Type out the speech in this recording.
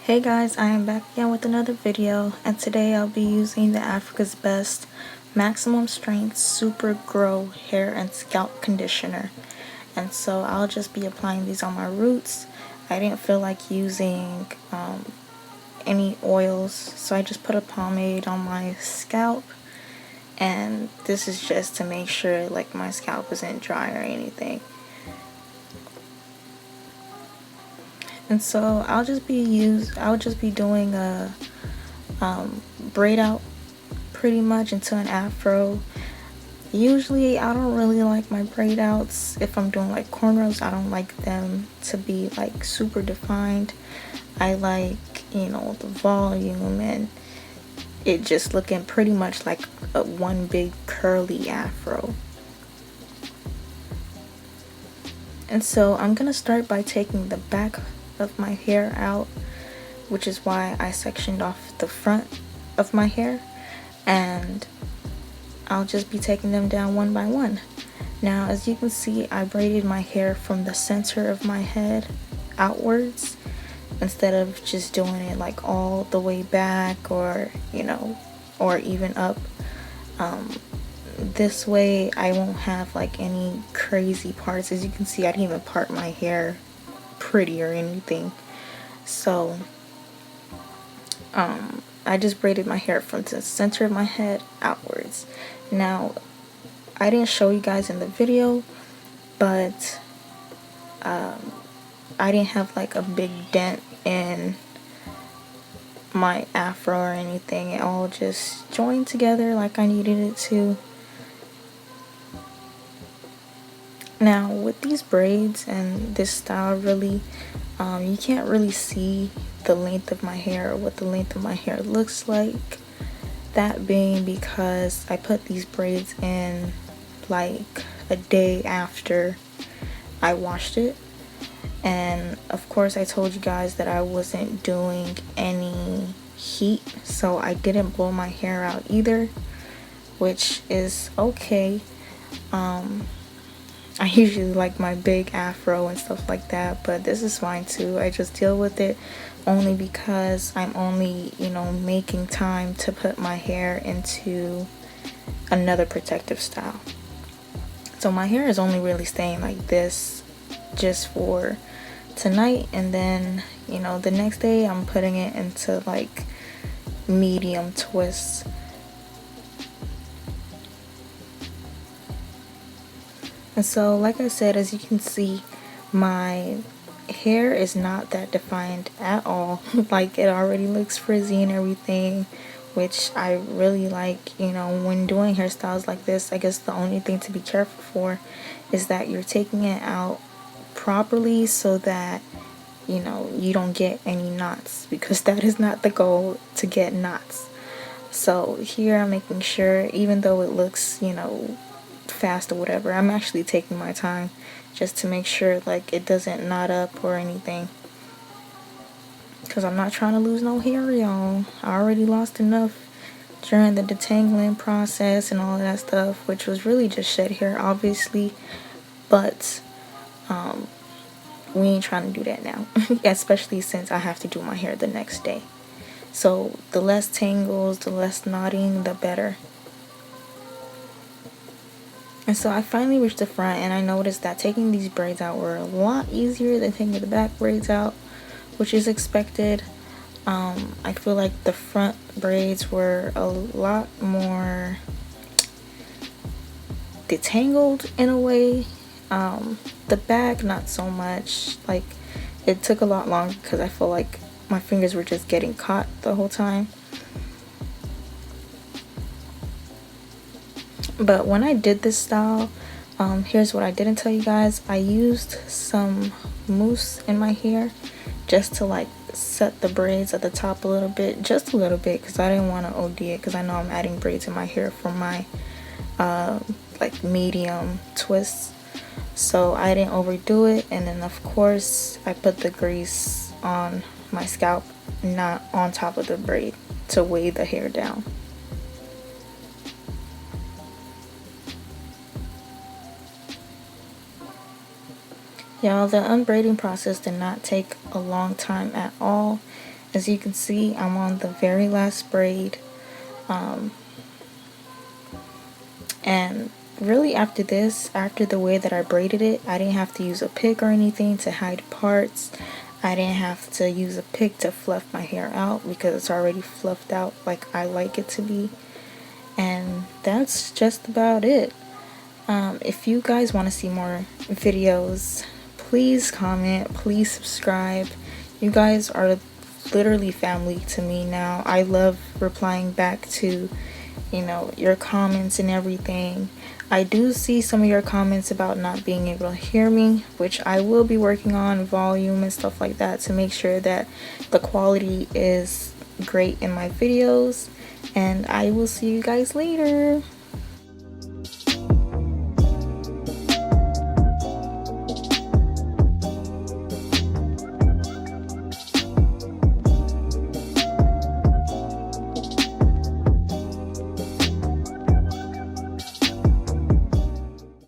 Hey guys, I am back again with another video, and today I'll be using the Africa's Best Maximum Strength Super Grow Hair and Scalp Conditioner. And so I'll just be applying these on my roots. I didn't feel like using any oils, so I just put a pomade on my scalp. And this is just to make sure like my scalp isn't dry or anything. And so I'll just be doing a braid out pretty much into an afro. Usually I don't really like my braid outs. If I'm doing like cornrows, I don't like them to be like super defined. I like, the volume and it just looking pretty much like one big curly afro. And so I'm gonna start by taking the back of my hair out, which is why I sectioned off the front of my hair, and I'll just be taking them down one by one. Now, as you can see, I braided my hair from the center of my head outwards instead of just doing it like all the way back or even up. This way I won't have like any crazy parts. As you can see, I didn't even part my hair pretty or anything. So I just braided my hair from the center of my head outwards. Now, I didn't show you guys in the video, but I didn't have like a big dent in my afro or anything. It all just joined together like I needed it to. Now, with these braids and this style, really, you can't really see the length of my hair or what the length of my hair looks like. That being because I put these braids in like a day after I washed it. And of course I told you guys that I wasn't doing any heat, so I didn't blow my hair out either, which is okay. I usually like my big afro and stuff like that, but this is fine too. I just deal with it only because I'm only, making time to put my hair into another protective style. So my hair is only really staying like this just for tonight, and then, the next day I'm putting it into like medium twists. And so, like I said, as you can see, my hair is not that defined at all. Like, it already looks frizzy and everything, which I really like. When doing hairstyles like this, I guess the only thing to be careful for is that you're taking it out properly so that, you don't get any knots, because that is not the goal, to get knots. So here I'm making sure, even though it looks, fast or whatever, I'm actually taking my time just to make sure like it doesn't knot up or anything, because I'm not trying to lose no hair, y'all. I already lost enough during the detangling process and all of that stuff, which was really just shed hair, obviously, but we ain't trying to do that now. Especially since I have to do my hair the next day. So the less tangles, the less knotting, the better. And so I finally reached the front, and I noticed that taking these braids out were a lot easier than taking the back braids out, which is expected. I feel like the front braids were a lot more detangled in a way. The back, not so much. Like, it took a lot longer because I feel like my fingers were just getting caught the whole time. But when I did this style, here's what I didn't tell you guys. I used some mousse in my hair just to like set the braids at the top a little bit, just a little bit, because I didn't want to OD it, because I know I'm adding braids in my hair for my like medium twists. So I didn't overdo it. And then of course I put the grease on my scalp, not on top of the braid, to weigh the hair down. Y'all, the unbraiding process did not take a long time at all. As you can see, I'm on the very last braid. And really after this, after the way that I braided it, I didn't have to use a pick or anything to hide parts. I didn't have to use a pick to fluff my hair out because it's already fluffed out like I like it to be. And that's just about it. If you guys want to see more videos, please comment, please subscribe. You guys are literally family to me now. I love replying back to, you know, your comments and everything. I do see some of your comments about not being able to hear me, which I will be working on volume and stuff like that to make sure that the quality is great in my videos. And I will see you guys later.